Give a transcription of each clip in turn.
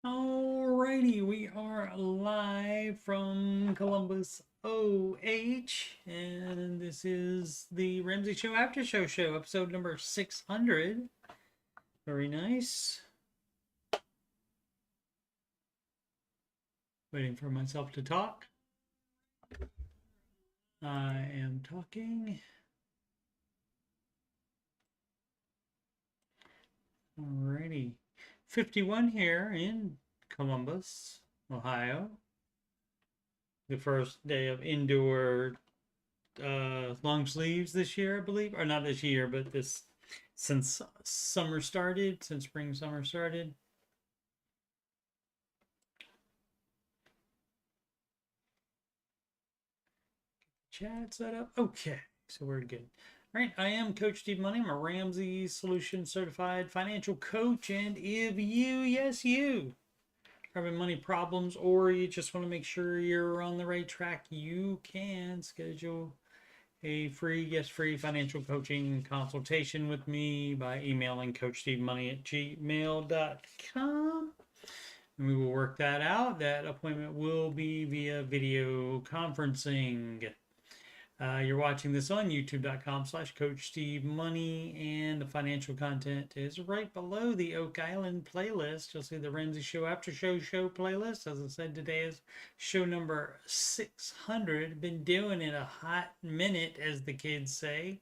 Alrighty, we are live from Columbus, OH, and this is the Ramsey Show Aftershow show, episode number 600. Very nice. Waiting for myself to talk. I am talking. Alrighty. 51 here in Columbus, Ohio. The first day of indoor long sleeves this year, I believe. Or not this year, but since spring summer started. Chat set up. Okay, so we're good. All right, I am Coach Steve Money. I'm a Ramsey Solution Certified Financial Coach, and if you, yes, you, are having money problems, or you just want to make sure you're on the right track, you can schedule a free financial coaching consultation with me by emailing coachstevemoney@gmail.com. And we will work that out. That appointment will be via video conferencing. You're watching this on youtube.com/coachstevemoney, and the financial content is right below the Oak Island playlist. You'll see the Ramsey Show Aftershow show playlist. As I said, today is show number 600. Been doing it a hot minute, as the kids say.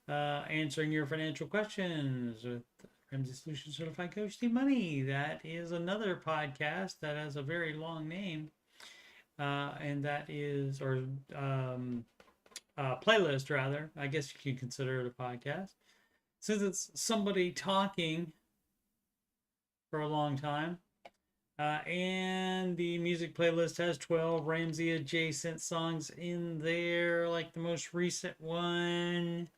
Answering your financial questions with Ramsey Solution Certified Coach Steve Money. That is another podcast that has a very long name, and that is, playlist rather. I guess you could consider it a podcast, since it's somebody talking for a long time. And the music playlist has 12 Ramsey adjacent songs in there, like the most recent one.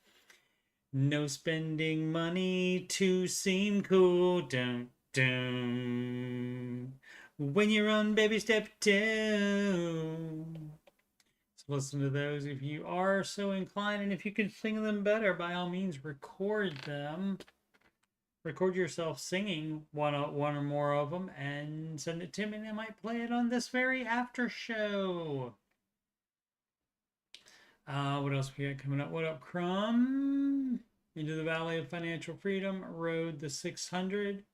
No spending money to seem cool. Dun, dun. When you're on baby step 2. So listen to those if you are so inclined, and if you can sing them better, by all means record them. Record yourself singing one or more of them and send it to me, and I might play it on this very after show. What else we got coming up? What up, Crumb? Into the Valley of Financial Freedom, Road the 600.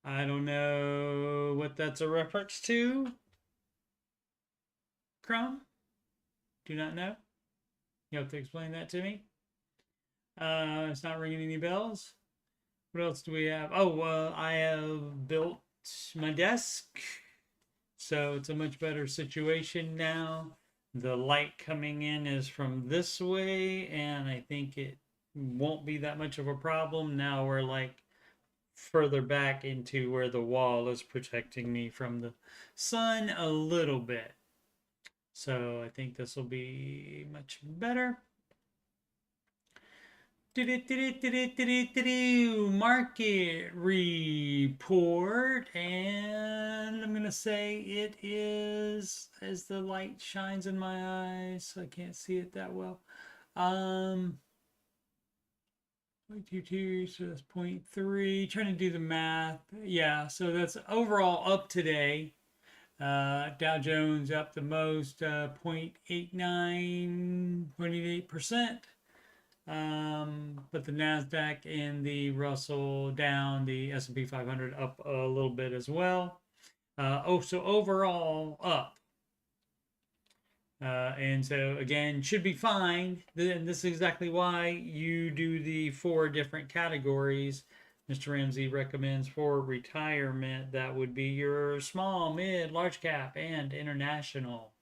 I don't know what that's a reference to. Crumb? Do not know. You have to explain that to me. It's not ringing any bells. What else do we have? I have built my desk, so it's a much better situation now. The light coming in is from this way, and I think it won't be that much of a problem. Now we're like further back into where the wall is protecting me from the sun a little bit. So I think this will be much better. Market report, and I'm gonna say it is, as the light shines in my eyes, so I can't see it that well. 0.22, so that's 0.3. Trying to do the math. Yeah, so that's overall up today. Dow Jones up the most, 0.89, 0.88%. But the NASDAQ and the Russell down, the S&P 500 up a little bit as well. So overall up. And so again, should be fine. And this is exactly why you do the 4 different categories Mr. Ramsey recommends for retirement. That would be your small, mid, large cap, and international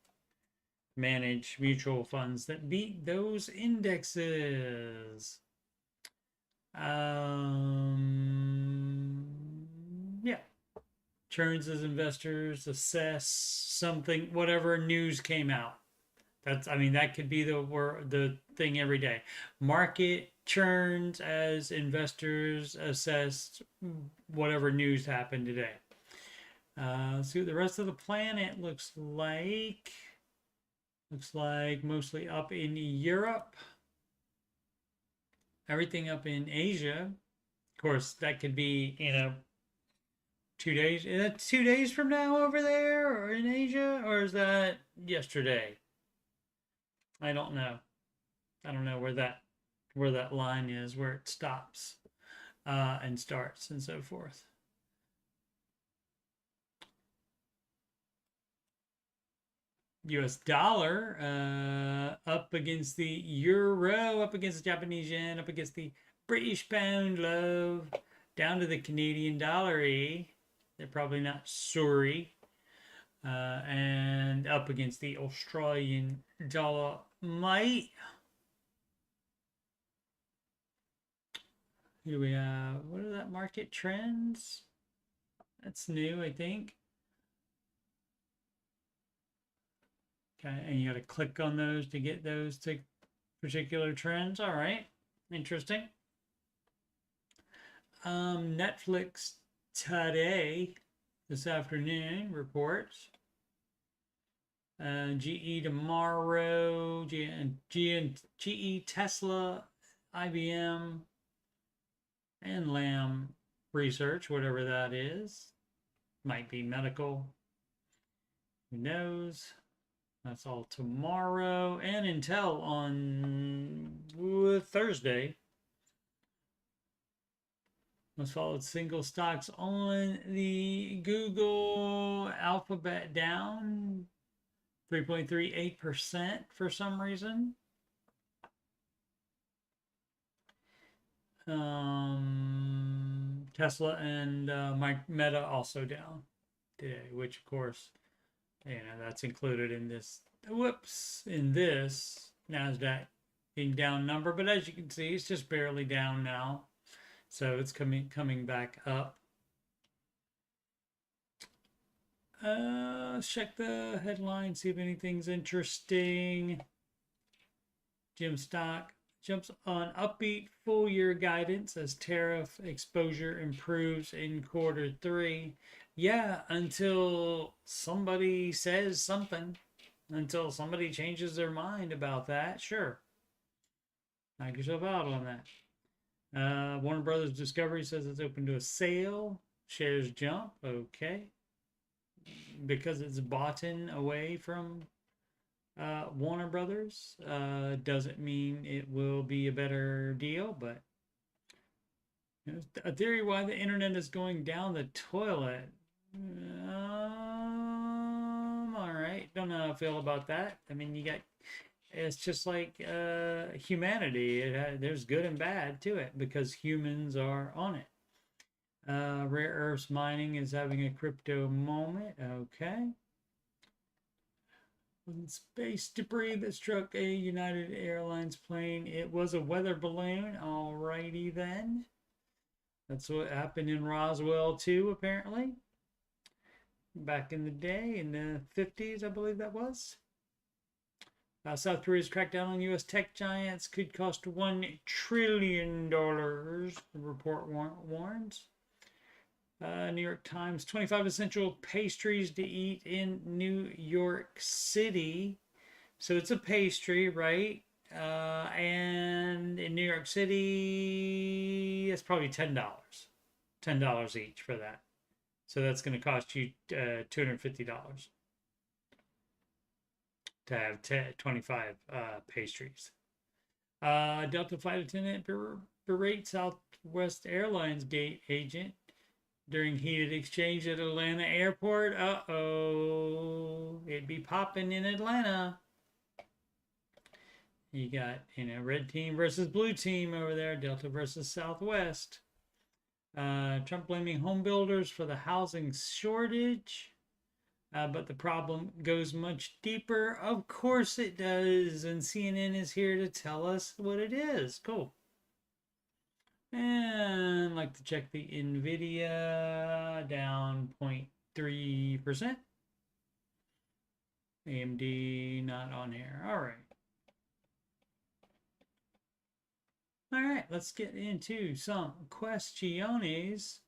manage mutual funds that beat those indexes. Yeah. Turns as investors assess something, whatever news came out. That could be the thing every day. Market churns as investors assess whatever news happened today. See what the rest of the planet looks like. Looks like mostly up in Europe. Everything up in Asia. Of course, that could be, 2 days. Is that 2 days from now over there or in Asia? Or is that yesterday? I don't know. I don't know where that line is, where it stops and starts and so forth. US dollar up against the euro, up against the Japanese yen, up against the British pound low, down to the Canadian dollar. They're probably not sorry. And up against the Australian dollar, mate. Here we have, what are that market trends? That's new, I think. Okay, and you got to click on those to get those to particular trends. All right, interesting. Netflix today, this afternoon, reports. GE tomorrow, GE, Tesla, IBM, and Lam Research, whatever that is. Might be medical. Who knows? That's all tomorrow. And Intel on Thursday. Most followed single stocks on the Google Alphabet down 3.38% for some reason. Tesla and Meta also down today, which of course, you know, that's included in this. Whoops, in this NASDAQ being down number, but as you can see, it's just barely down now, so it's coming back up. Let's check the headline, see if anything's interesting. Jim stock jumps on upbeat full year guidance as tariff exposure improves in Q3. Yeah, until somebody says something, until somebody changes their mind about that, sure. Knock yourself out on that. Warner Brothers Discovery says it's open to a sale. Shares jump. Okay. Because it's bought in away from Warner Brothers doesn't mean it will be a better deal, but you know, a theory why the internet is going down the toilet. All right, don't know how I feel about that. I mean, it's just like humanity. There's good and bad to it because humans are on it. Rare earths mining is having a crypto moment. Okay. Space debris that struck a United Airlines plane. It was a weather balloon. Alrighty then. That's what happened in Roswell too, apparently. Back in the day, in the 50s, I believe that was. South Korea's crackdown on U.S. tech giants could cost $1 trillion, the report warns. New York Times, 25 essential pastries to eat in New York City. So it's a pastry, right? And in New York City, it's probably $10. $10 each for that. So that's going to cost you $250 to have 25 pastries. Delta flight attendant berates Southwest Airlines gate agent during heated exchange at Atlanta airport. Uh-oh. It'd be popping in Atlanta. You got, red team versus blue team over there. Delta versus Southwest. Trump blaming home builders for the housing shortage. But the problem goes much deeper. Of course it does. And CNN is here to tell us what it is. Cool. And I'd like to check the NVIDIA down 0.3%. AMD not on here. All right. All right, let's get into some questiones.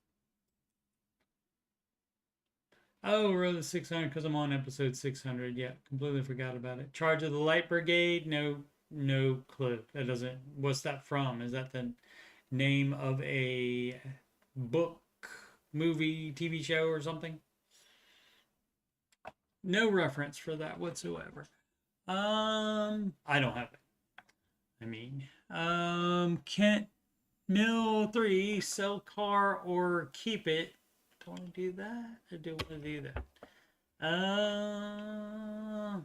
Oh, we're the 600 because I'm on episode 600. Yeah, completely forgot about it. Charge of the Light Brigade? No clue. That doesn't. What's that from? Is that the name of a book movie, TV show, or something? No reference for that whatsoever. I don't have it. I mean, Kent Mill 3, sell car or keep it. Do I want to do that? I do want to do that. A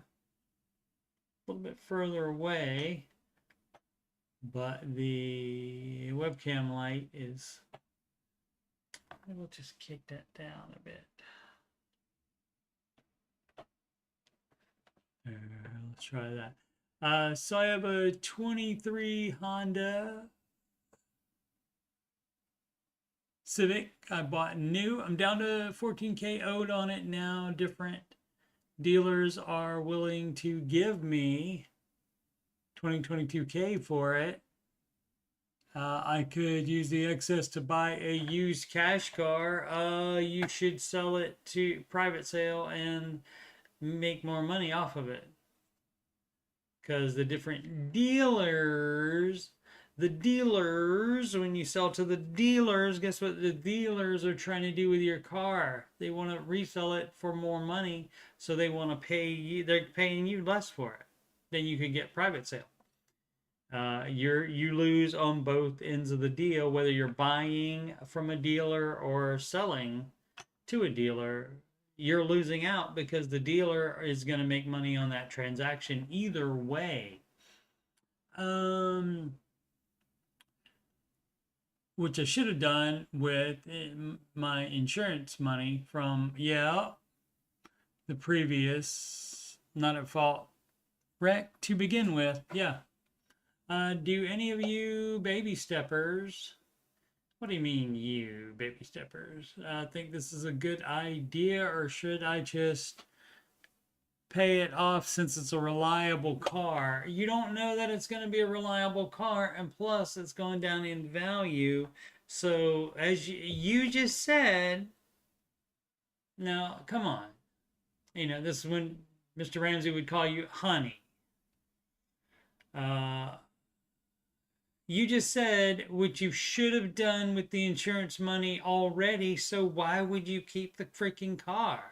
little bit further away, but the webcam light is. We'll just kick that down a bit. Let's try that. So I have a 23 Honda Civic. I bought new. I'm down to 14K owed on it now. Different dealers are willing to give me 22K for it. I could use the excess to buy a used cash car. You should sell it to private sale and make more money off of it. Because the different dealers, when you sell to the dealers, guess what the dealers are trying to do with your car? They want to resell it for more money, so they want to pay you. They're paying you less for it than you could get private sale. You lose on both ends of the deal, whether you're buying from a dealer or selling to a dealer. You're losing out because the dealer is going to make money on that transaction either way. Which I should have done with my insurance money from, the previous not at fault wreck to begin with. Do any of you baby steppers? What do you mean, you baby steppers? Think this is a good idea, or should I just pay it off since it's a reliable car? You don't know that it's going to be a reliable car, and plus it's going down in value. So as you just said, now come on. This is when Mr. Ramsey would call you honey. You just said what you should have done with the insurance money already, so why would you keep the freaking car?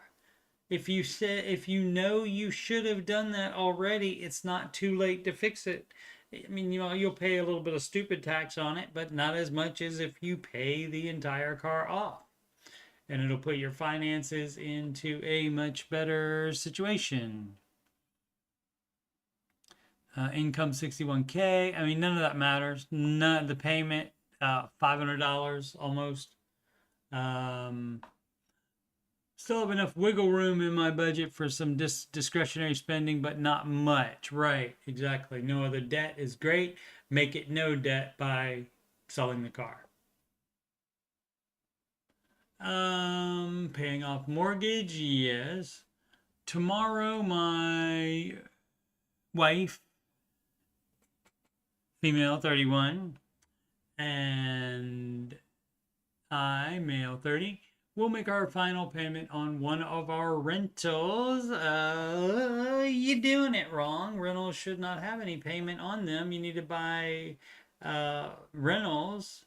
If you know you should have done that already, it's not too late to fix it. I mean, you'll pay a little bit of stupid tax on it, but not as much as if you pay the entire car off. And it'll put your finances into a much better situation. Income 61K. I mean, none of that matters. None of the payment, $500 almost. Still have enough wiggle room in my budget for some discretionary spending, but not much. Right, exactly. No other debt is great. Make it no debt by selling the car. Paying off mortgage, yes. Tomorrow, my wife, female 31, and I, male 30, we'll make our final payment on one of our rentals. You're doing it wrong. Rentals should not have any payment on them. You need to buy rentals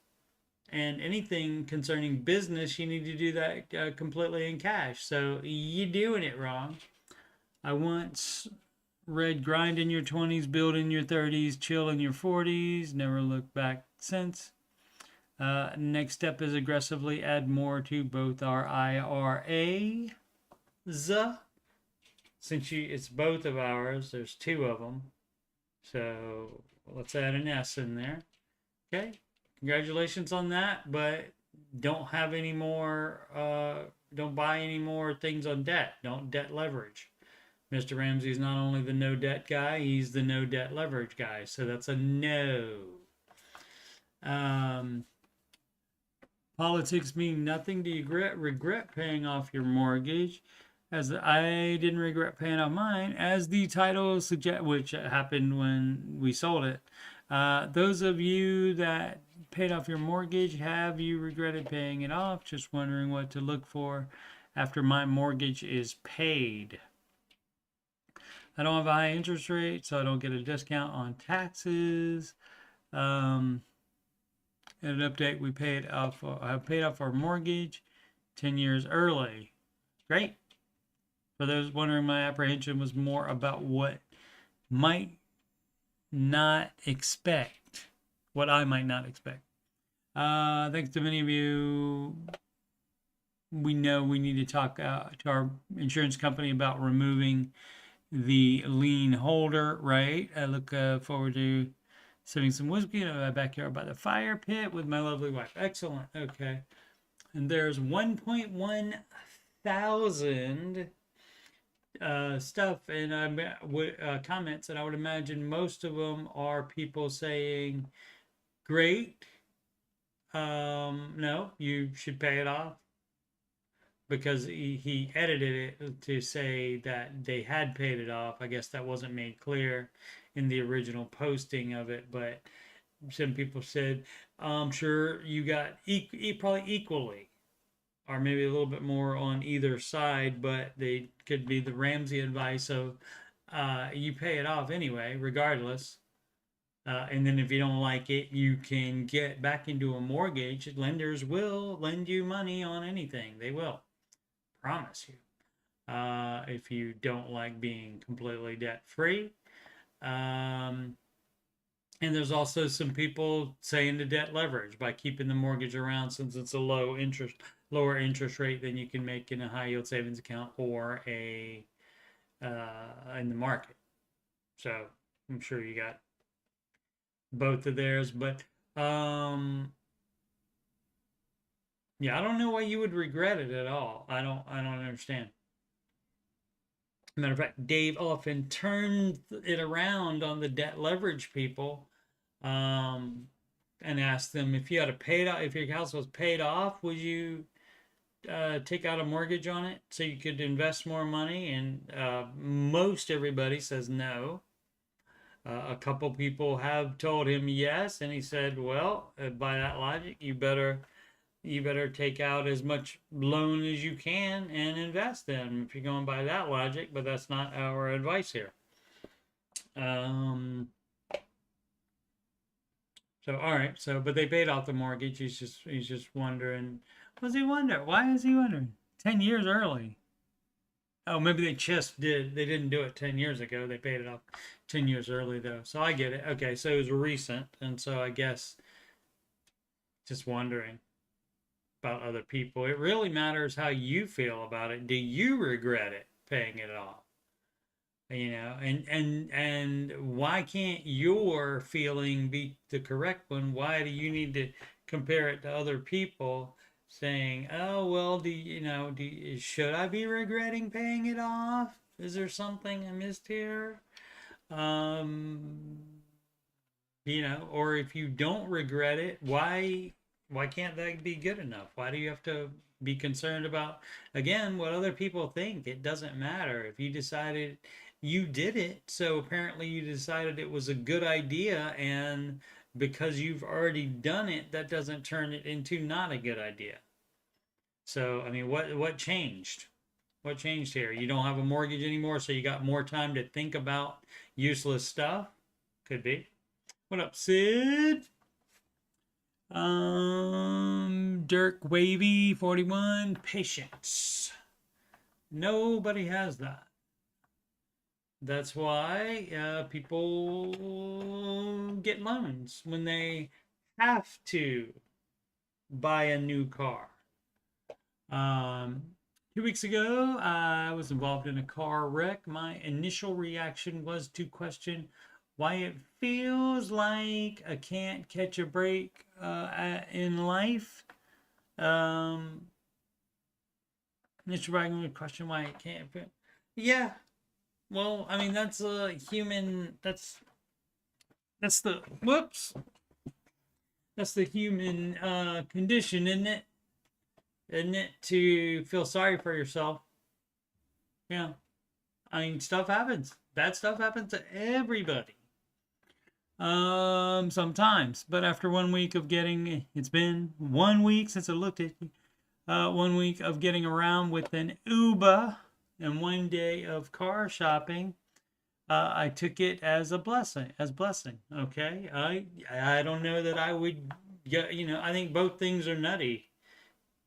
and anything concerning business. You need to do that completely in cash. So you're doing it wrong. I once read grind in your 20s, build in your 30s, chill in your 40s, never look back since. Next step is aggressively add more to both our IRAs. Since it's both of ours, there's two of them. So let's add an S in there. Okay, congratulations on that, but don't have any more, don't buy any more things on debt. Don't debt leverage. Mr. Ramsey is not only the no debt guy, he's the no debt leverage guy. So that's a no. Politics mean nothing. Do you regret paying off your mortgage? As I didn't regret paying off mine, as the title suggests, which happened when we sold it. Those of you that paid off your mortgage, have you regretted paying it off? Just wondering what to look for after my mortgage is paid. I don't have a high interest rate, so I don't get a discount on taxes. In an update, I have paid off our mortgage. 10 years early. Great. For those wondering, my apprehension was more about what might not expect, what I might not expect. Thanks to many of you. We know we need to talk to our insurance company about removing the lien holder, right? I look forward to sipping some whiskey in my backyard by the fire pit with my lovely wife. Excellent. Okay. And there's 1.1 thousand stuff and comments, and I would imagine most of them are people saying, great. No, you should pay it off. Because he edited it to say that they had paid it off. I guess that wasn't made clear in the original posting of it, but some people said, I'm sure you got probably equally, or maybe a little bit more on either side, but they could be the Ramsey advice of you pay it off anyway, regardless. And then if you don't like it, you can get back into a mortgage. Lenders will lend you money on anything. They will. Promise you. If you don't like being completely debt free. And there's also some people saying the debt leverage by keeping the mortgage around, since it's a lower interest rate than you can make in a high yield savings account or in the market. So I'm sure you got both of theirs, but yeah, I don't know why you would regret it at all. I don't understand. Matter of fact, Dave often turned it around on the debt leverage people, and asked them, if you had paid off, if your house was paid off, would you take out a mortgage on it so you could invest more money? And most everybody says no. A couple people have told him yes, and he said, well, by that logic, you better take out as much loan as you can and invest in, if you're going by that logic, but that's not our advice here. So, all right. So, but they paid off the mortgage. He's just wondering. What's he wondering? Why is he wondering? 10 years early. Oh, maybe they just did. They didn't do it 10 years ago. They paid it off 10 years early, though. So I get it. Okay. So it was recent. And so I guess just wondering about other people. It really matters how you feel about it. Do you regret it, paying it off? You know, and why can't your feeling be the correct one? Why do you need to compare it to other people, saying, oh, well, should I be regretting paying it off? Is there something I missed here? Or if you don't regret it, why can't that be good enough? Why do you have to be concerned about, again, what other people think? It doesn't matter. If you decided you did it, so apparently you decided it was a good idea, and because you've already done it, that doesn't turn it into not a good idea. So, I mean, what changed? What changed here? You don't have a mortgage anymore, so you got more time to think about useless stuff? Could be. What up, Sid? Dirk Wavy 41, patience. Nobody has that. That's why people get loans when they have to buy a new car. 2 weeks ago, I was involved in a car wreck. My initial reaction was to question why it feels like I can't catch a break in life. Initial reaction would question why it can't. Yeah. Well, I mean, that's a human, that's the human condition, isn't it? Isn't it, to feel sorry for yourself? Yeah. I mean, stuff happens. Bad stuff happens to everybody. Sometimes. But after 1 week of getting, it's been 1 week since I looked at you. 1 week of getting around with an Uber and 1 day of car shopping, I took it as a blessing. Okay, I don't know that I would get. I think both things are nutty.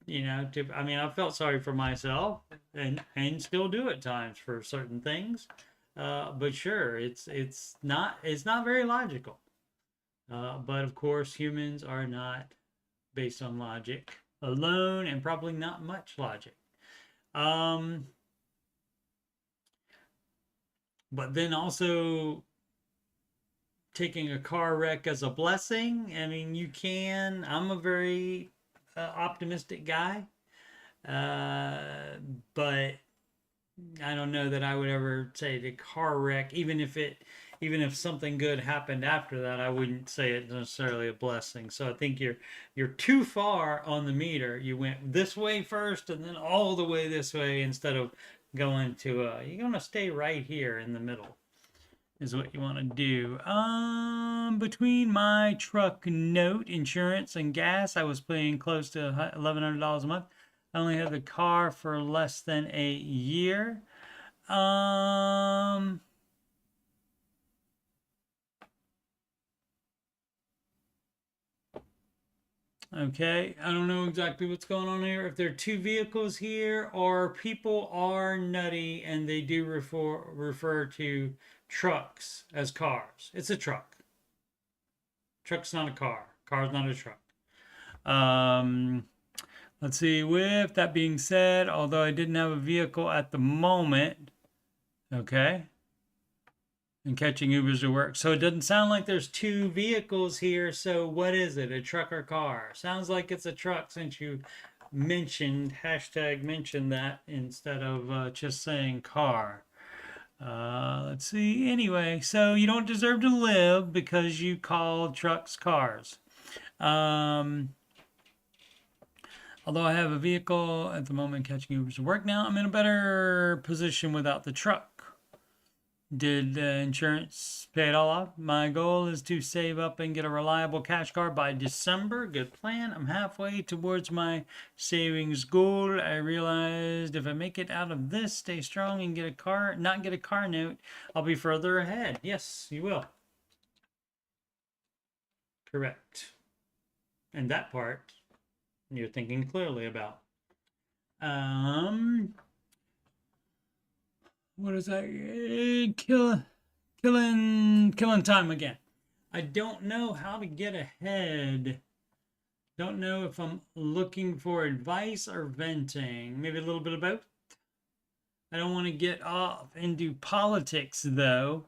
You know, I mean, I felt sorry for myself and still do at times for certain things. But sure, it's not very logical. But of course, humans are not based on logic alone, and probably not much logic. Um, but then also taking a car wreck as a blessing. I mean, you can. I'm a very optimistic guy, uh, but I don't know that I would ever say the car wreck, even if something good happened after that, I wouldn't say it's necessarily a blessing. So I think you're too far on the meter. You went this way first, and then all the way this way instead of going to. You're gonna stay right here in the middle is what you want to do. Between my truck note, insurance, and gas, I was paying close to $1,100 a month. I only had the car for less than a year. Okay, I don't know exactly what's going on here. If there are two vehicles here, or people are nutty and they do refer to trucks as cars. It's a truck. Truck's not a car. Car's not a truck. Let's see. With that being said, although I didn't have a vehicle at the moment, okay, and catching Ubers to work. So it doesn't sound like there's two vehicles here. So what is it? A truck or car? Sounds like it's a truck since you mentioned that instead of just saying car. Let's see. Anyway, so you don't deserve to live because you called trucks cars. Although I have a vehicle at the moment catching Ubers to work now, I'm in a better position without the truck. Did the insurance pay it all off? My goal is to save up and get a reliable cash car by December. Good plan. I'm halfway towards my savings goal. I realized if I make it out of this, stay strong and not get a car note, I'll be further ahead. Yes, you will. Correct. And that part you're thinking clearly about. What is that? Killing time again. I don't know how to get ahead. Don't know if I'm looking for advice or venting. Maybe a little bit of both. I don't want to get off into politics though.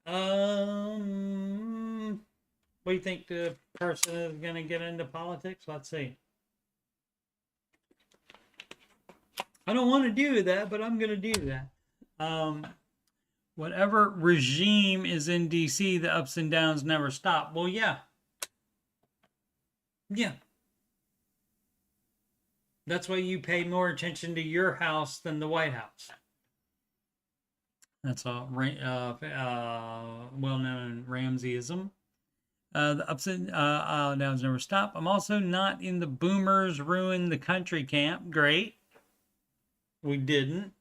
What do you think the person is going to get into politics? Let's see. I don't want to do that, but I'm going to do that. Whatever regime is in DC, the ups and downs never stop. Well, yeah. Yeah. That's why you pay more attention to your house than the White House. That's a well-known Ramseyism. The ups and downs never stop. I'm also not in the boomers ruin the country camp. Great. We didn't.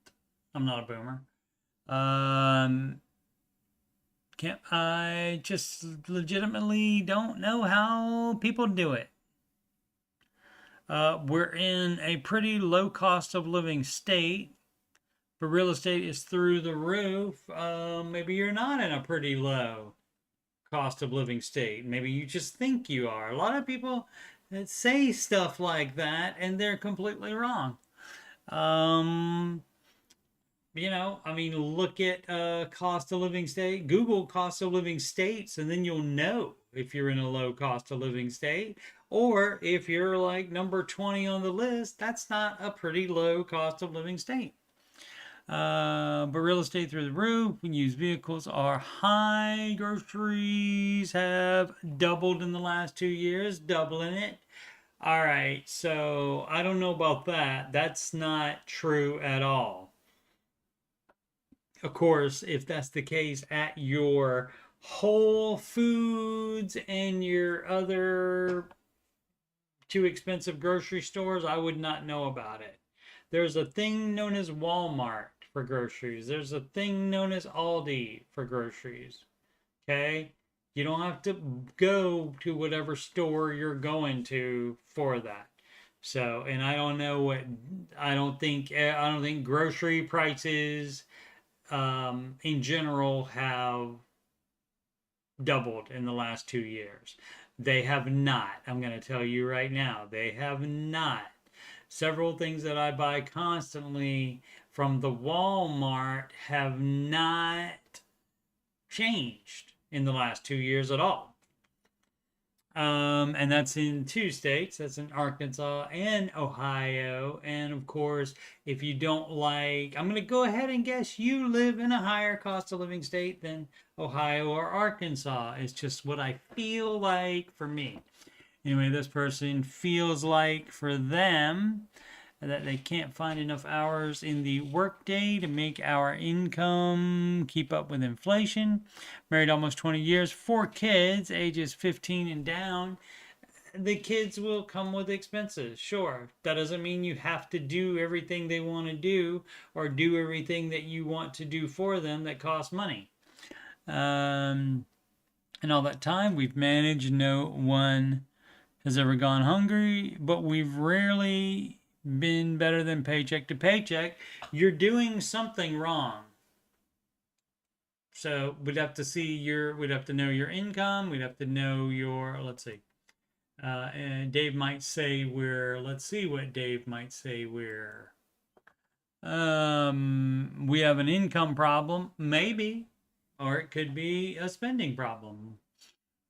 I'm not a boomer. I just legitimately don't know how people do it. We're in a pretty low cost of living state. But real estate is through the roof. Maybe you're not in a pretty low cost of living state. Maybe you just think you are. A lot of people that say stuff like that and they're completely wrong. You know, I mean, look at cost of living state. Google cost of living states, and then you'll know if you're in a low cost of living state, or if you're like number 20 on the list, that's not a pretty low cost of living state. But real estate through the roof. Used vehicles are high. Groceries have doubled in the last 2 years, doubling it. All right, so I don't know about that. That's not true at all. Of course, if that's the case at your Whole Foods and your other too expensive grocery stores, I would not know about it. There's a thing known as Walmart for groceries. There's a thing known as Aldi for groceries. Okay? You don't have to go to whatever store you're going to for that. So, and I don't know what, I don't think grocery prices in general have doubled in the last 2 years. They have not. I'm going to tell you right now, they have not. Several things that I buy constantly from the Walmart have not changed in the last 2 years at all. And that's in 2 states. That's in Arkansas and Ohio. And of course, if you don't like, I'm going to go ahead and guess you live in a higher cost of living state than Ohio or Arkansas. It's just what I feel like for me. Anyway, this person feels like for them that they can't find enough hours in the workday to make our income keep up with inflation. Married almost 20 years, 4 kids, ages 15 and down. The kids will come with expenses, sure. That doesn't mean you have to do everything they want to do or do everything that you want to do for them that costs money. And all that time, we've managed. No one has ever gone hungry, but we've rarely been better than paycheck to paycheck. You're doing something wrong. So we'd have to see we'd have to know your income. We'd have to know your, let's see. And Dave might say let's see what Dave might say we have an income problem, maybe, or it could be a spending problem.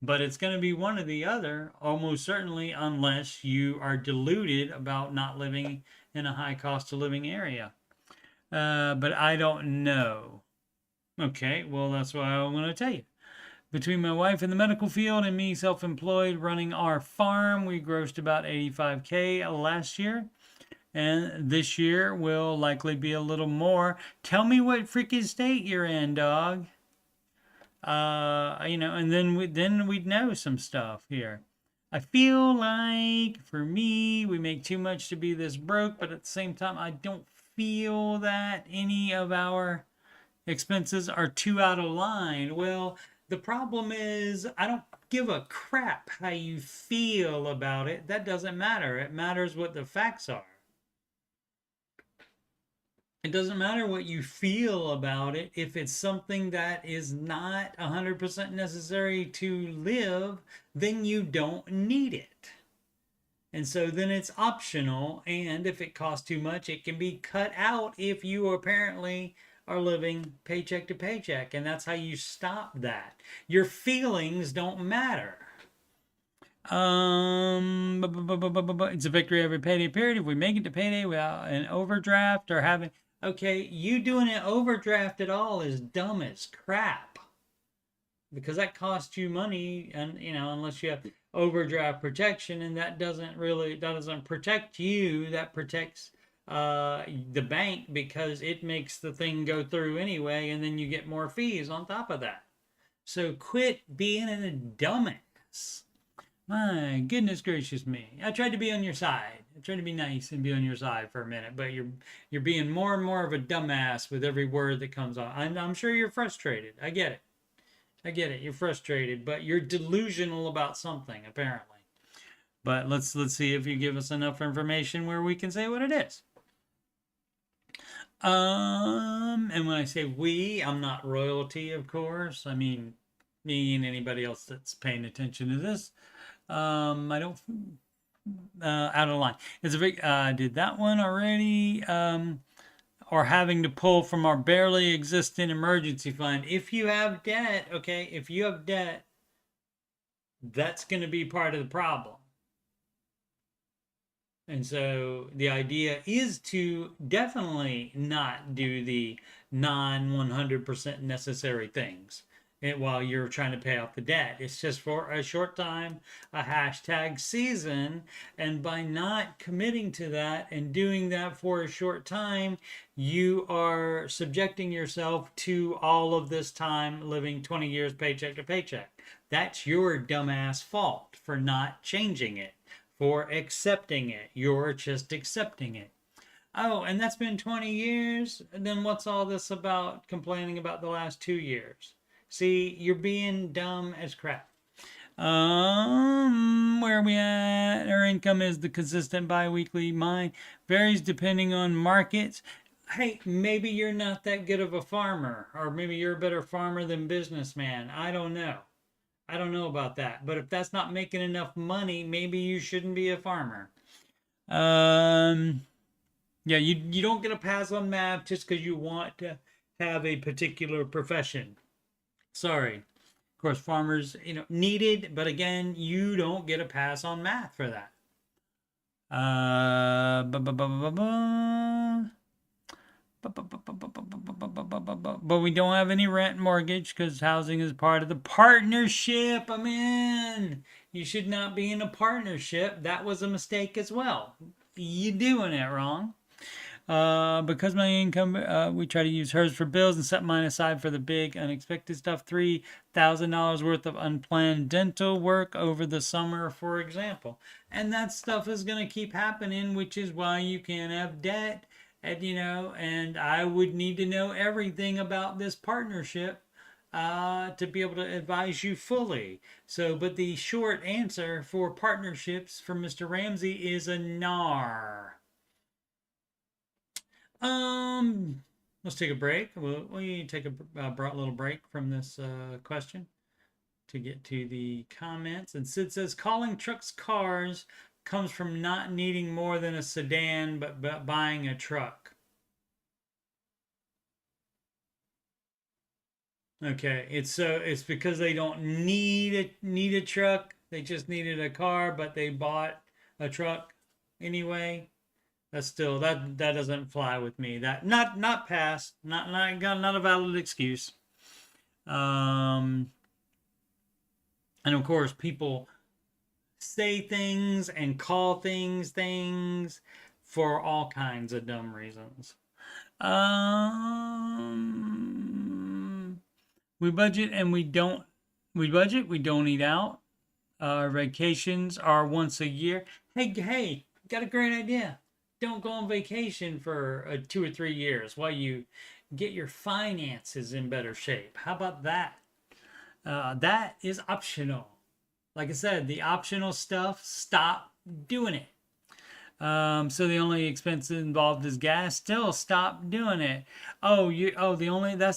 But it's going to be one or the other, almost certainly, unless you are deluded about not living in a high cost of living area. But I don't know. Okay, well, that's what I'm going to tell you. Between my wife in the medical field and me self-employed running our farm, we grossed about $85K last year. And this year will likely be a little more. Tell me what freaking state you're in, dog. And then we'd know some stuff here. I feel like for me, we make too much to be this broke, but at the same time, I don't feel that any of our expenses are too out of line. Well, the problem is I don't give a crap how you feel about it. That doesn't matter. It matters what the facts are. It doesn't matter what you feel about it. If it's something that is not 100% necessary to live, then you don't need it. And so then it's optional. And if it costs too much, it can be cut out if you apparently are living paycheck to paycheck. And that's how you stop that. Your feelings don't matter. It's a victory every payday period. If we make it to payday without an overdraft or having... Okay, you doing an overdraft at all is dumb as crap. Because that costs you money, and unless you have overdraft protection, and that doesn't protect you, that protects the bank, because it makes the thing go through anyway, and then you get more fees on top of that. So quit being a dumbass. My goodness gracious me. I tried to be on your side. I tried to be nice and be on your side for a minute, but you're being more and more of a dumbass with every word that comes on. I'm sure you're frustrated. I get it. You're frustrated, but you're delusional about something, apparently. But let's see if you give us enough information where we can say what it is. And when I say we, I'm not royalty, of course. I mean me and anybody else that's paying attention to this. I don't out of line. It's a big did that one already. Or having to pull from our barely existing emergency fund. If you have debt, okay, if you have debt, that's going to be part of the problem. And so the idea is to definitely not do the non-100% necessary things while you're trying to pay off the debt. It's just for a short time, a hashtag season, and by not committing to that and doing that for a short time, you are subjecting yourself to all of this time living 20 years paycheck to paycheck. That's your dumbass fault for not changing it, for accepting it. You're just accepting it. Oh, and that's been 20 years? Then what's all this about complaining about the last 2 years? See, you're being dumb as crap. Where are we at? Our income is the consistent bi-weekly. Mine varies depending on markets. Hey, maybe you're not that good of a farmer, or maybe you're a better farmer than businessman. I don't know. I don't know about that. But if that's not making enough money, maybe you shouldn't be a farmer. Yeah, you don't get a pass on math just because you want to have a particular profession. Sorry. Of course, farmers, needed, but again, you don't get a pass on math for that. But we don't have any rent mortgage because housing is part of the partnership. I'm in. You should not be in a partnership. That was a mistake as well. You doing it wrong. Because my income, we try to use hers for bills and set mine aside for the big unexpected stuff. $3,000 worth of unplanned dental work over the summer, for example. And that stuff is going to keep happening, which is why you can't have debt. And I would need to know everything about this partnership to be able to advise you fully. But the short answer for partnerships from Mr. Ramsey is a NAR. Let's take a break. We take a little break from this question to get to the comments. And Sid says, calling trucks cars comes from not needing more than a sedan, but buying a truck. Okay, it's because they don't need a truck. They just needed a car, but they bought a truck anyway. That's still that doesn't fly with me. That not passed. Not a valid excuse. And of course, people say things and call things for all kinds of dumb reasons. We budget and we don't. We budget. We don't eat out. Our vacations are once a year. Hey, got a great idea. Don't go on vacation for 2 or 3 years while you get your finances in better shape. How about that? That is optional. Like I said, the optional stuff, stop doing it. So the only expense involved is gas. Still, stop doing it. That's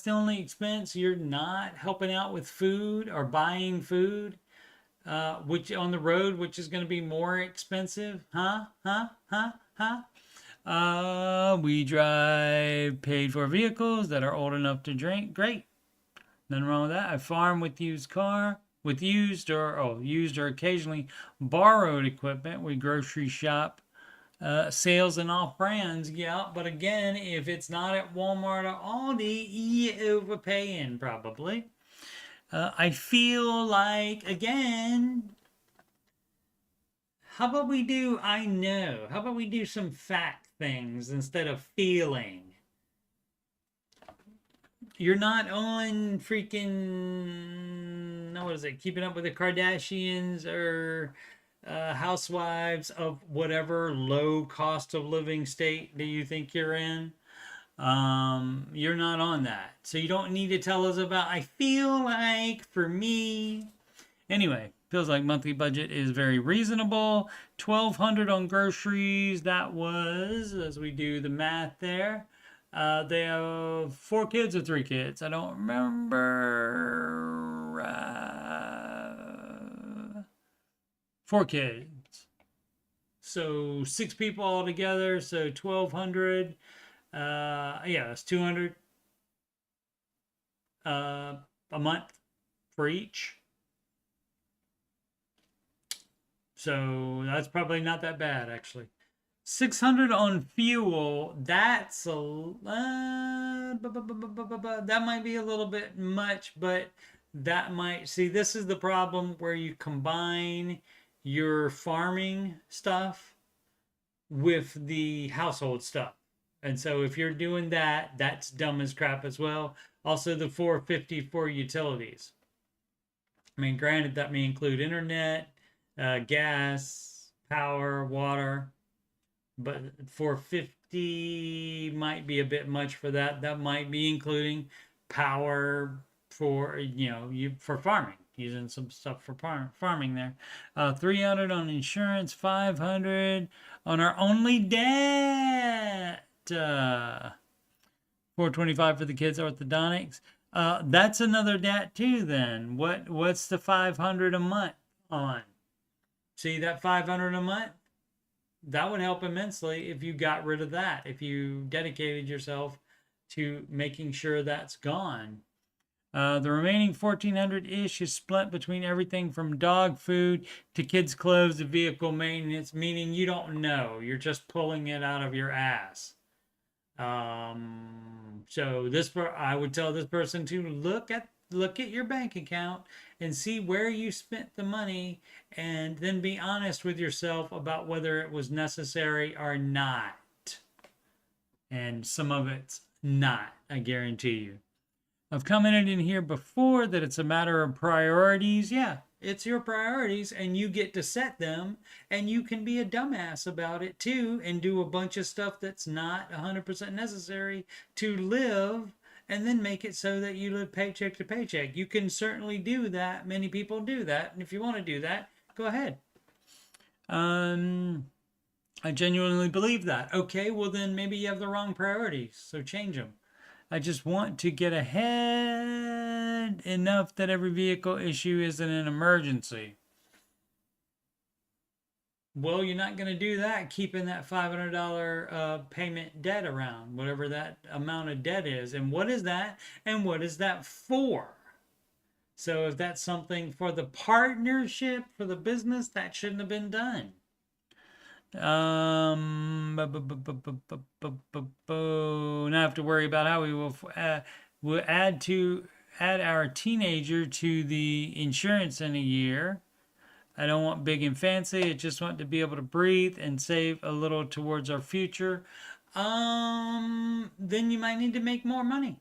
the only expense. You're not helping out with food or buying food, which on the road, which is going to be more expensive. We drive paid for vehicles that are old enough to drink. Great. Nothing wrong with that. I farm with used or occasionally borrowed equipment. We grocery shop, sales and off brands. Yeah, but again, if it's not at Walmart or Aldi, you're overpaying probably. I feel like, again, how about we do I know? How about we do some fact things instead of feeling? You're not on freaking, what is it, Keeping Up with the Kardashians or Housewives of whatever low cost of living state do you think you're in. You're not on that. So you don't need to tell us about, I feel like, for me. Anyway, feels like monthly budget is very reasonable. $1,200 on groceries. That was, as we do the math there. They have 4 kids or 3 kids. I don't remember. 4 kids. So 6 people all together. So 1,200. That's 200 a month for each. So that's probably not that bad, actually. 600 on fuel. That's that might be a little bit much, but that might, see, this is the problem where you combine your farming stuff with the household stuff. And so if you're doing that, that's dumb as crap as well. Also, the $450 for utilities. I mean, granted, that may include internet, gas, power, water, but $450 might be a bit much for that. That might be including power for for farming. using some stuff for farming there. 300 on insurance, 500 on our only debt. 425 for the kids' orthodontics. That's another debt too. Then what's the 500 a month on? See that 500 a month? That would help immensely if you got rid of that. If you dedicated yourself to making sure that's gone. The remaining 1400-ish is split between everything from dog food to kids' clothes to vehicle maintenance, meaning you don't know. You're just pulling it out of your ass. So I would tell this person to look at your bank account and see where you spent the money, and then be honest with yourself about whether it was necessary or not. And some of it's not, I guarantee you. I've commented in here before that it's a matter of priorities. Yeah, it's your priorities, and you get to set them, and you can be a dumbass about it too and do a bunch of stuff that's not 100% necessary to live, and then make it so that you live paycheck to paycheck. You can certainly do that. Many people do that, and if you want to do that, go ahead. I genuinely believe that. Okay, well then maybe you have the wrong priorities, so change them. I just want to get ahead enough that every vehicle issue isn't an emergency. Well, you're not going to do that keeping that $500 payment debt around, whatever that amount of debt is. And what is that? And what is that for? So if that's something for the partnership, for the business, that shouldn't have been done. Now I have to worry about how we will add our teenager to the insurance in a year. I don't want big and fancy. I just want to be able to breathe and save a little towards our future. Then you might need to make more money.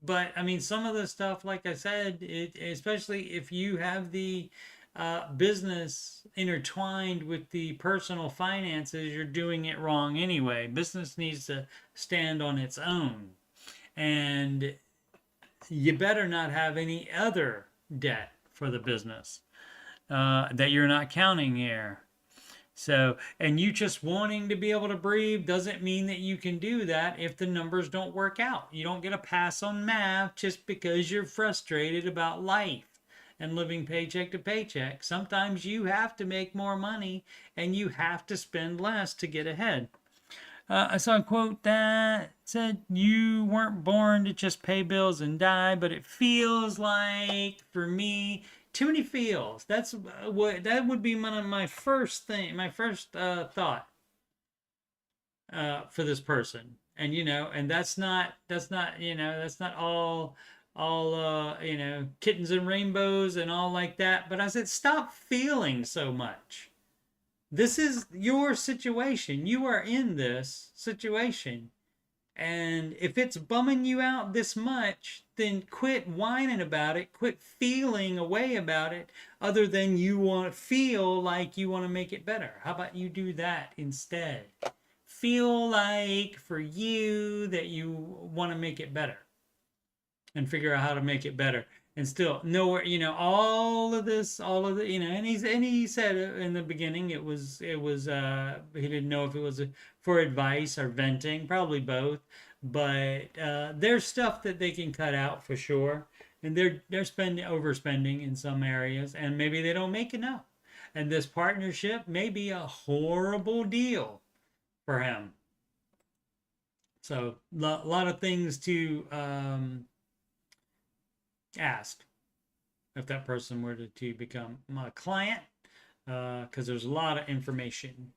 But I mean, some of the stuff, like I said, especially if you have the business intertwined with the personal finances, you're doing it wrong anyway. Business needs to stand on its own. And you better not have any other debt for the business that you're not counting here. So, and you just wanting to be able to breathe doesn't mean that you can do that if the numbers don't work out. You don't get a pass on math just because you're frustrated about life and living paycheck to paycheck. Sometimes you have to make more money and you have to spend less to get ahead. I saw a quote that said, you weren't born to just pay bills and die, but it feels like, for me, too many feels. That would be one of my first thought for this person. And and that's not all kittens and rainbows and all like that. But I said, stop feeling so much. This is your situation. You are in this situation. And if it's bumming you out this much, then quit whining about it. Quit feeling a way about it, other than you want to feel like you want to make it better. How about you do that instead? Feel like for you that you want to make it better and figure out how to make it better. And still nowhere, all of the, and he said in the beginning it was he didn't know if it was for advice or venting, probably both. But there's stuff that they can cut out for sure, and they're overspending in some areas, and maybe they don't make enough. And this partnership may be a horrible deal for him. So a lot of things to ask if that person were to become my client, because there's a lot of information.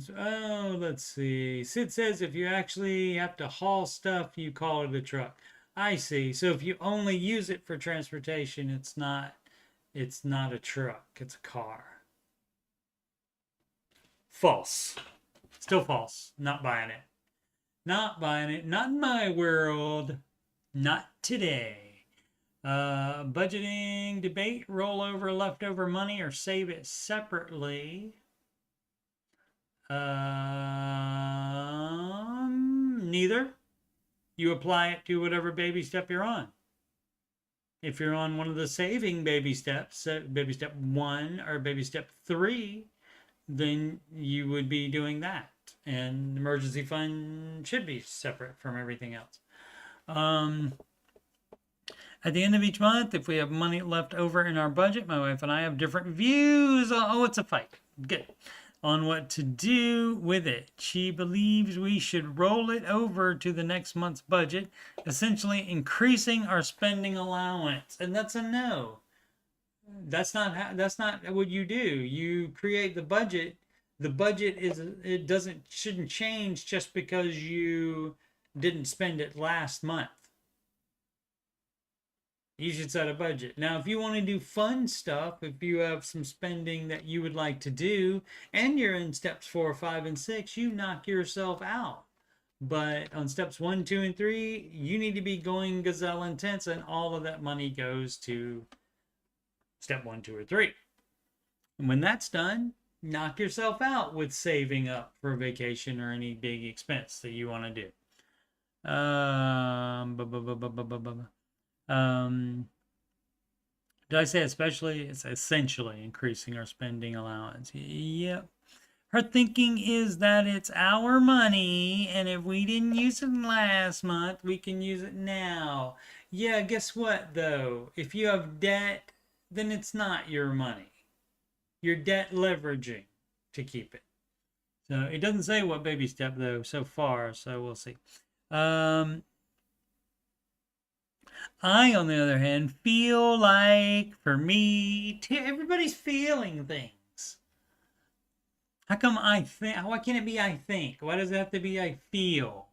Let's see. Sid says if you actually have to haul stuff, you call it a truck. I see. So if you only use it for transportation, it's not a truck. It's a car. False. Still false. Not buying it. Not buying it. Not in my world. Not today. Budgeting debate, rollover leftover money or save it separately. Neither. You apply it to whatever baby step you're on. If you're on one of the saving baby steps, baby step 1 or baby step 3, then you would be doing that. And emergency fund should be separate from everything else. At the end of each month, if we have money left over in our budget, my wife and I have different views. Oh, it's a fight. Good. On what to do with it. She believes we should roll it over to the next month's budget, essentially increasing our spending allowance. And that's a no. That's not what you do. You create the budget. The budget shouldn't change just because you didn't spend it last month. You should set a budget. Now, if you want to do fun stuff, if you have some spending that you would like to do, and you're in steps 4, 5, and 6, you knock yourself out. But on steps 1, 2, and 3, you need to be going gazelle intense, and all of that money goes to step 1, 2, or 3. And when that's done, knock yourself out with saving up for a vacation or any big expense that you want to do. Did I say especially? It's essentially increasing our spending allowance. Yep. Her thinking is that it's our money, and if we didn't use it last month, we can use it now. Yeah, guess what, though? If you have debt, then it's not your money. You're debt leveraging to keep it. So it doesn't say what baby step, though, so far, so we'll see. I, on the other hand, feel like, for me, everybody's feeling things. How come I think? Why can't it be I think? Why does it have to be I feel?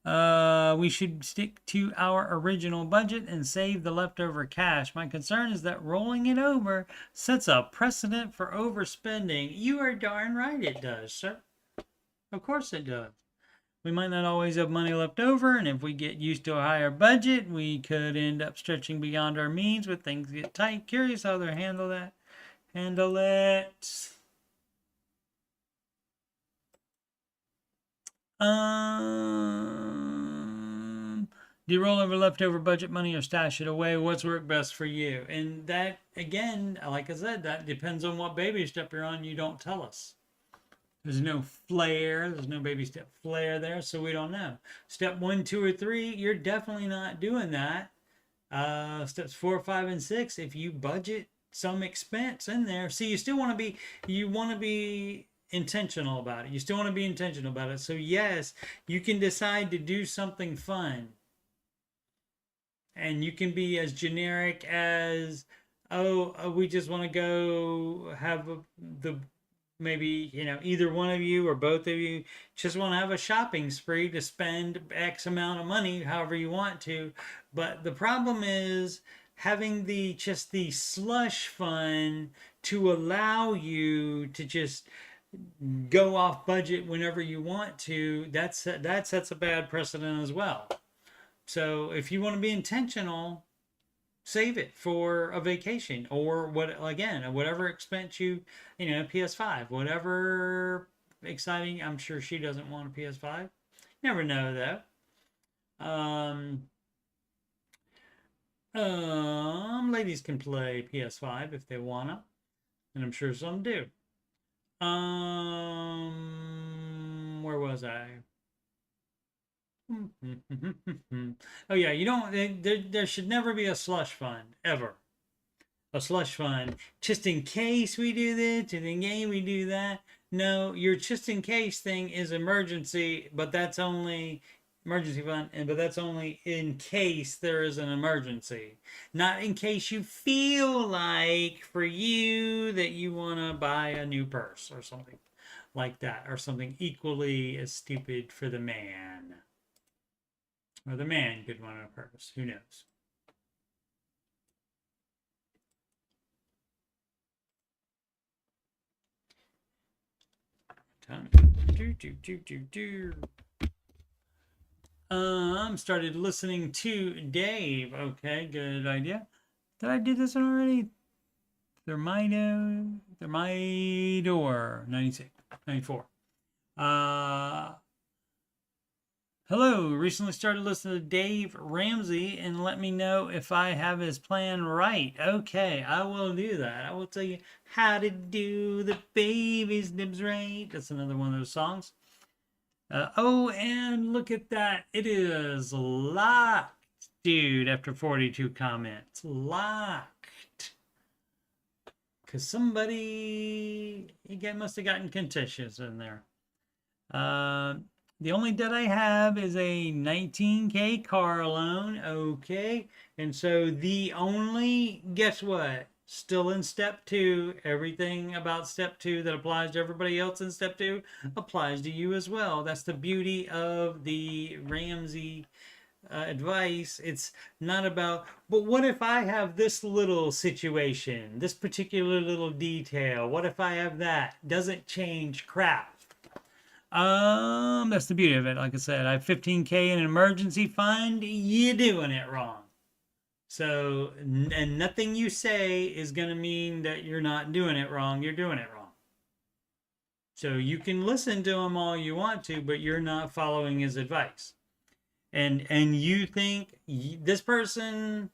We should stick to our original budget and save the leftover cash. My concern is that rolling it over sets a precedent for overspending. You are darn right it does, sir. Of course it does. We might not always have money left over, and if we get used to a higher budget, we could end up stretching beyond our means when things get tight. Curious how they handle that. Handle it. Do you roll over leftover budget money or stash it away? What's worked best for you? And that, again, like I said, that depends on what baby step you're on. You don't tell us. There's no flair. There's no baby step flair there, so we don't know. Step 1, 2, or 3, you're definitely not doing that. Steps 4, 5, and 6, if you budget some expense in there, see, you still want to be intentional about it. You still want to be intentional about it. So yes, you can decide to do something fun, and you can be as generic as, we just want to go have maybe, either one of you or both of you just want to have a shopping spree to spend X amount of money, however you want to. But the problem is having the slush fund to allow you to just go off budget whenever you want to. That sets a bad precedent as well. So if you want to be intentional, save it for a vacation or whatever expense PS5, whatever exciting. I'm sure she doesn't want a PS5. Never know though. Ladies can play PS5 if they wanna, and I'm sure some do. Where was I? Oh yeah, there should never be a slush fund, ever. A slush fund, just in case we do this, just in case we do that. No, your just in case thing is emergency, but that's only emergency fund, but that's only in case there is an emergency. Not in case you feel like for you that you want to buy a new purse or something like that, or something equally as stupid for the man. Or the man could want a purse. Who knows? Started listening to Dave. Okay, good idea. Did I do this one already? Thermidor 96, 94. Hello, recently started listening to Dave Ramsey and let me know if I have his plan right. Okay, I will do that. I will tell you how to do the baby's nibs right. That's another one of those songs. Oh, and look at that. It is locked, dude, after 42 comments. Locked. Because somebody must have gotten contentious in there. The only debt I have is a 19K car loan. Okay. And so the only, guess what? Still in step two. Everything about step two that applies to everybody else in step two applies to you as well. That's the beauty of the Ramsey advice. It's not about, but what if I have this little situation, this particular little detail? What if I have that? Doesn't change crap. That's the beauty of it. Like I said, I have 15K in an emergency fund. You're doing it wrong. So, and nothing you say is going to mean that you're not doing it wrong. You're doing it wrong. So you can listen to him all you want to, but you're not following his advice. And you think this person,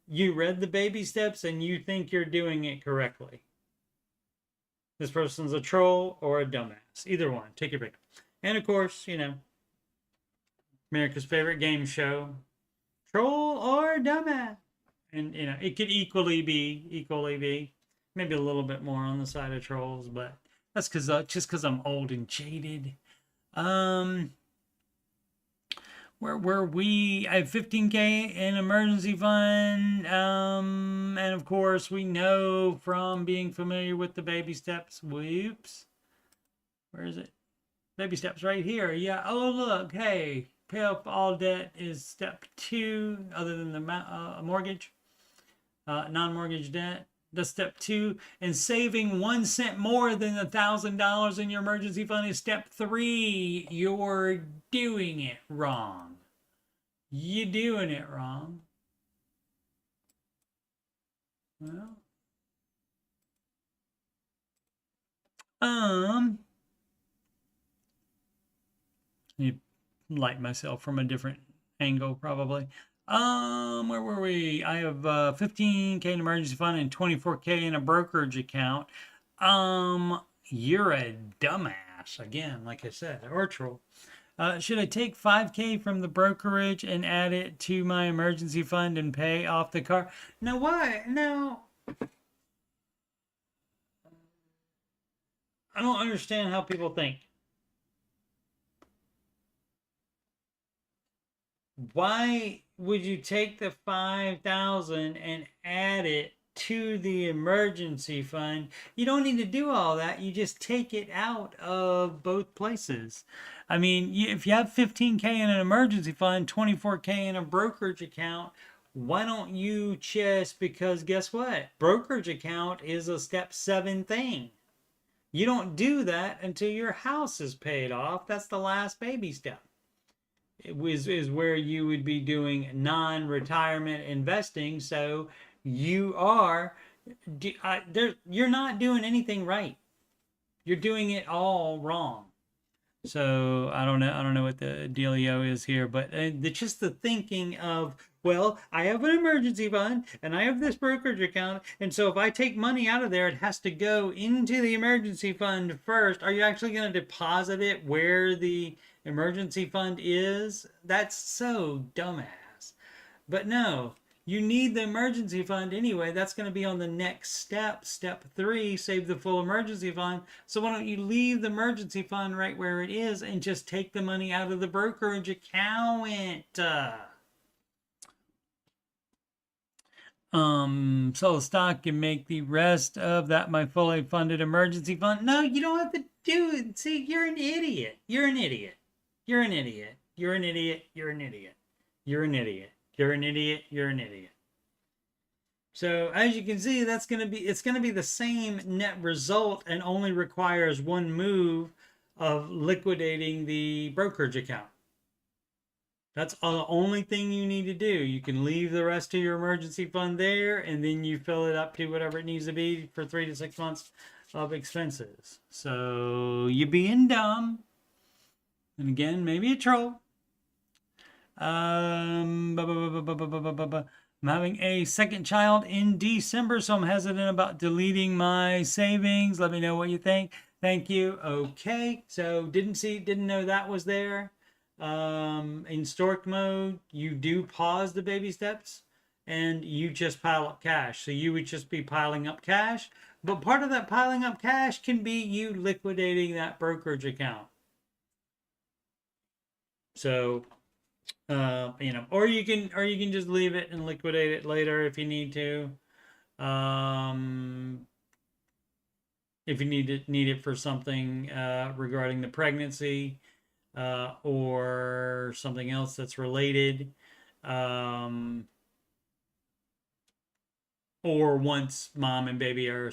you read the baby steps and you think you're doing it correctly. This person's a troll or a dumbass. Either one. Take your pick. And of course, you know, America's favorite game show. Troll or dumbass. And, you know, it could equally be. Maybe a little bit more on the side of trolls, but that's just because I'm old and jaded. Where I have 15K in emergency fund, and of course we know from being familiar with the baby steps. Whoops, where is it? Baby steps right here. Yeah. Oh look, hey, pay off all debt is step 2, other than the mortgage, non-mortgage debt. That's step 2, and saving 1 cent more than $1,000 in your emergency fund is step 3. You're doing it wrong. You're doing it wrong. Well, you light myself from a different angle, probably. Where were we? I have 15K in emergency fund and 24K in a brokerage account. You're a dumbass again, like I said, or troll. Should I take 5K from the brokerage and add it to my emergency fund and pay off the car? Now, why? No. I don't understand how people think. Why would you take the 5,000 and add it to the emergency fund? You don't need to do all that. You just take it out of both places. I mean, if you have 15K in an emergency fund, 24K in a brokerage account, why don't you just, because guess what? Brokerage account is a step 7 thing. You don't do that until your house is paid off. That's the last baby step. Is where you would be doing non-retirement investing. So you are, you're not doing anything right. You're doing it all wrong. So I don't know what the dealio is here, but just the thinking of, well, I have an emergency fund and I have this brokerage account, and so if I take money out of there, it has to go into the emergency fund first. Are you actually going to deposit it where the emergency fund is? That's so dumbass. But no, you need the emergency fund anyway. That's going to be on the next step, step 3, save the full emergency fund. So why don't you leave the emergency fund right where it is and just take the money out of the brokerage account? Sell the stock and make the rest of that my fully funded emergency fund. No, you don't have to do it. See, you're an idiot. You're an idiot. You're an idiot. You're an idiot. You're an idiot. You're an idiot. You're an idiot. You're an idiot. So as you can see, it's going to be the same net result and only requires one move of liquidating the brokerage account. That's the only thing you need to do. You can leave the rest of your emergency fund there, and then you fill it up to whatever it needs to be for 3 to 6 months of expenses. So you're being dumb. And again, maybe a troll. I'm having a second child in December, so I'm hesitant about deleting my savings. Let me know what you think. Thank you. Okay, so didn't know that was there. In stork mode, you do pause the baby steps and you just pile up cash. So you would just be piling up cash, but part of that piling up cash can be you liquidating that brokerage account. So or you can just leave it and liquidate it later if you need to. If you need it for something regarding the pregnancy or something else that's related, or once mom and baby are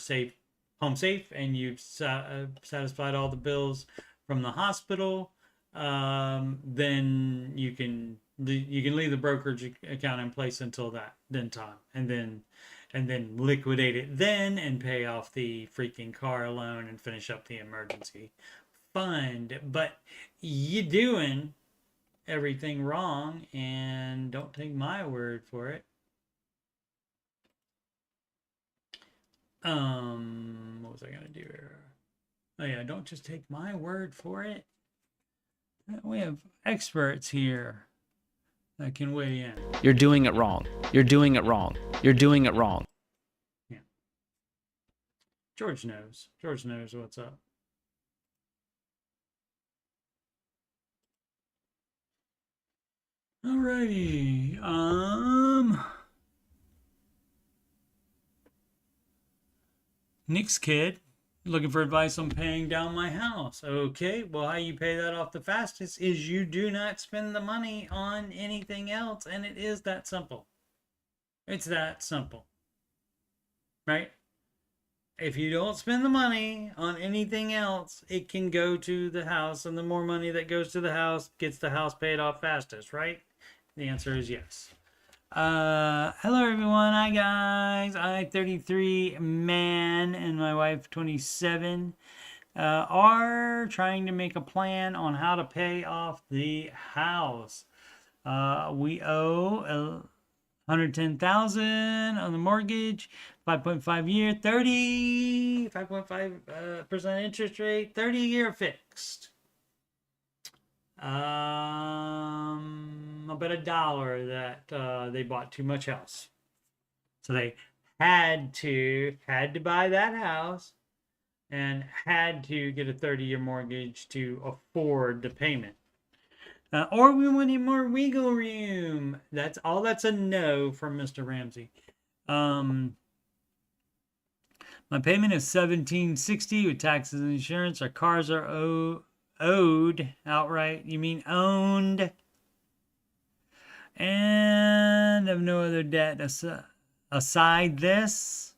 home safe, and you've satisfied all the bills from the hospital, then you can leave the brokerage account in place until then time, and then liquidate it then and pay off the freaking car loan and finish up the emergency fund. But you doing everything wrong, and don't take my word for it. What was I gonna do here? Oh yeah, don't just take my word for it. We have experts here that can weigh in. You're doing it wrong. You're doing it wrong. You're doing it wrong. Yeah. George knows. George knows what's up. Alrighty. Nick's kid looking for advice on paying down my house. Okay, well, how you pay that off the fastest is you do not spend the money on anything else, and it is that simple. It's that simple, right? If you don't spend the money on anything else, it can go to the house, and the more money that goes to the house gets the house paid off fastest, right? The answer is yes. Hello everyone. Hi guys. I 33 man and my wife 27 are trying to make a plan on how to pay off the house. We owe 110,000 on the mortgage, 5.5 year, 5.5% interest rate, 30-year fixed. I'll bet $1 that they bought too much house, so they had to buy that house and had to get a 30-year mortgage to afford the payment. Or we wanted more wiggle room. That's a no from Mr. Ramsey. My payment is $1,760 with taxes and insurance. Our cars are owed outright. You mean owned? And have no other debt aside this.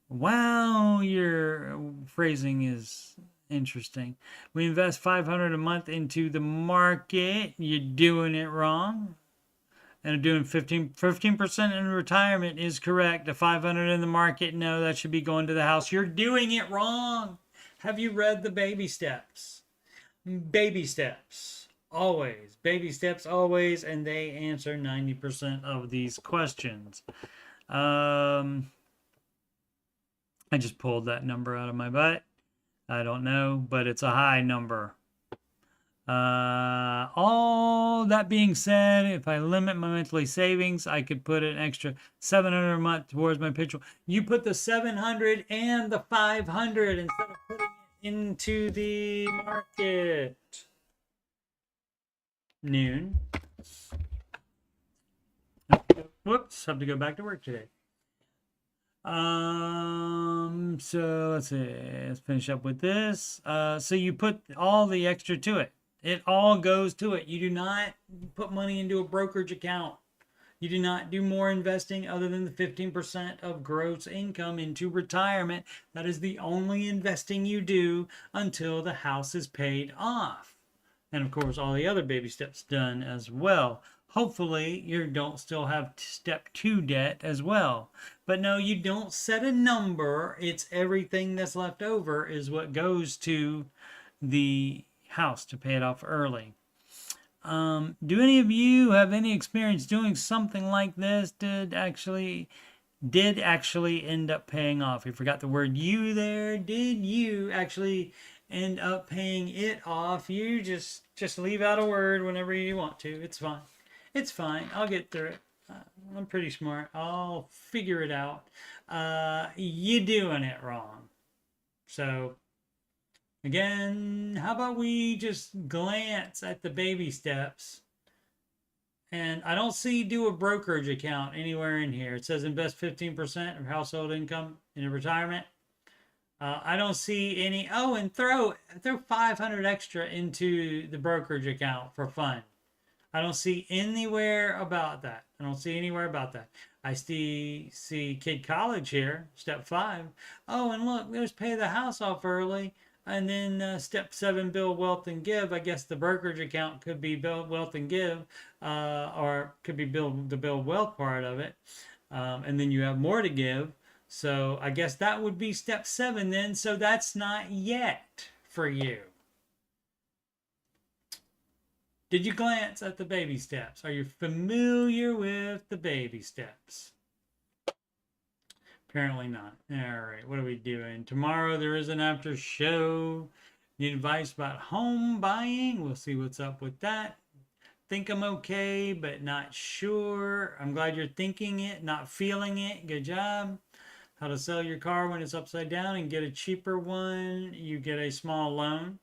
Wow, your phrasing is interesting. We invest $500 a month into the market. You're doing it wrong. And doing 15% in retirement is correct. The $500 in the market, no, that should be going to the house. You're doing it wrong. Have you read the baby steps? Baby steps. Always. Baby steps always, and they answer 90% of these questions. I just pulled that number out of my butt. I don't know, but it's a high number. All that being said, if I limit my monthly savings, I could put an extra $700 a month towards my petrol. You put the 700 and the 500 instead of putting it into the market. Noon. Whoops, have to go back to work today. So let's see. Let's finish up with this. So you put all the extra to it. It all goes to it. You do not put money into a brokerage account. You do not do more investing other than the 15% of gross income into retirement. That is the only investing you do until the house is paid off. And of course, all the other baby steps done as well. Hopefully, you don't still have step 2 debt as well. But no, you don't set a number. It's everything that's left over is what goes to the house to pay it off early. Do any of you have any experience doing something like this? Did actually end up paying off? You forgot the word "you" there. Did you actually end up paying it off? You just leave out a word whenever you want to. It's fine. It's fine. I'll get through it. I'm pretty smart. I'll figure it out. You doing it wrong. So again, how about we just glance at the baby steps? And I don't see do a brokerage account anywhere in here. It says invest 15% of household income in a retirement. I don't see any. Oh, and throw 500 extra into the brokerage account for fun. I don't see anywhere about that. I don't see anywhere about that. I see kid college here, step 5. Oh, and look, there's pay the house off early. And then step 7, build wealth and give. I guess the brokerage account could be build wealth and give, or could be build the build wealth part of it. And then you have more to give. So I guess that would be step 7 then. So that's not yet for you. Did you glance at the baby steps? Are you familiar with the baby steps? Apparently not. All right, what are we doing? Tomorrow there is an after show. Need advice about home buying? We'll see what's up with that. Think I'm okay, but not sure. I'm glad you're thinking it, not feeling it. Good job. How to sell your car when it's upside down and get a cheaper one. You get a small loan.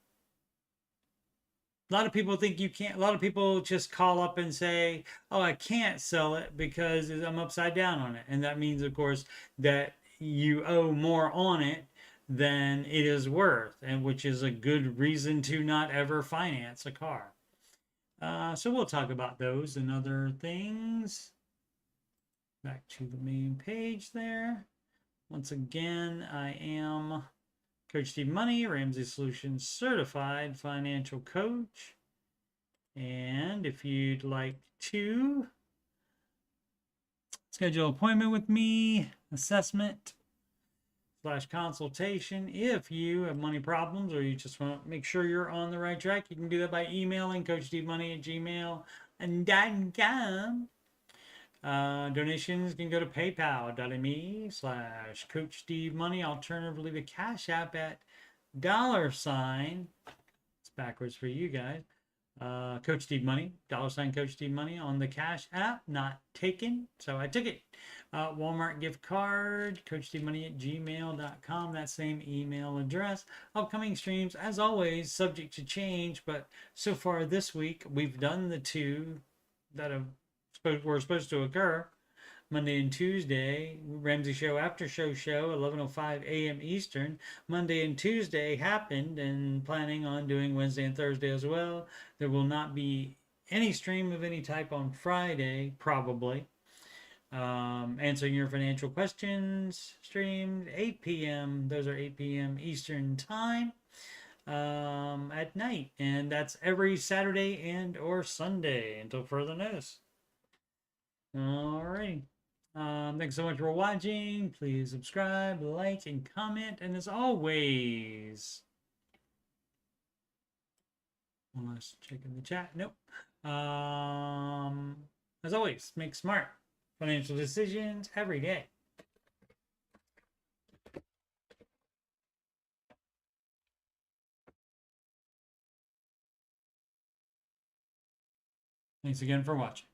A lot of people think you can't. A lot of people just call up and say, oh, I can't sell it because I'm upside down on it. And that means, of course, that you owe more on it than it is worth, and which is a good reason to not ever finance a car. So we'll talk about those and other things. Back to the main page there. Once again, I am Coach Steve Money, Ramsey Solutions Certified Financial Coach. And if you'd like to schedule an appointment with me, assessment / consultation, if you have money problems or you just want to make sure you're on the right track, you can do that by emailing coachstevemoney@gmail.com. Donations can go to paypal.me/Coach Steve Money. Alternatively, the Cash App at $. It's backwards for you guys. Coach Steve Money, $ Coach Steve Money on the Cash App, not taken, so I took it. Walmart gift card, coachstevemoney@gmail.com, that same email address. Upcoming streams, as always, subject to change, but so far this week, we've done the 2 that were supposed to occur. Monday and Tuesday, Ramsey Show Aftershow show, 11:05 a.m. Eastern. Monday and Tuesday happened, and planning on doing Wednesday and Thursday as well. There will not be any stream of any type on Friday, probably. Answering your financial questions streamed 8 p.m. Those are 8 p.m. Eastern time at night, and that's every Saturday and or Sunday until further notice. All right. Thanks so much for watching. Please subscribe, like, and comment. And as always, one last check in the chat. Nope. As always, make smart financial decisions every day. Thanks again for watching.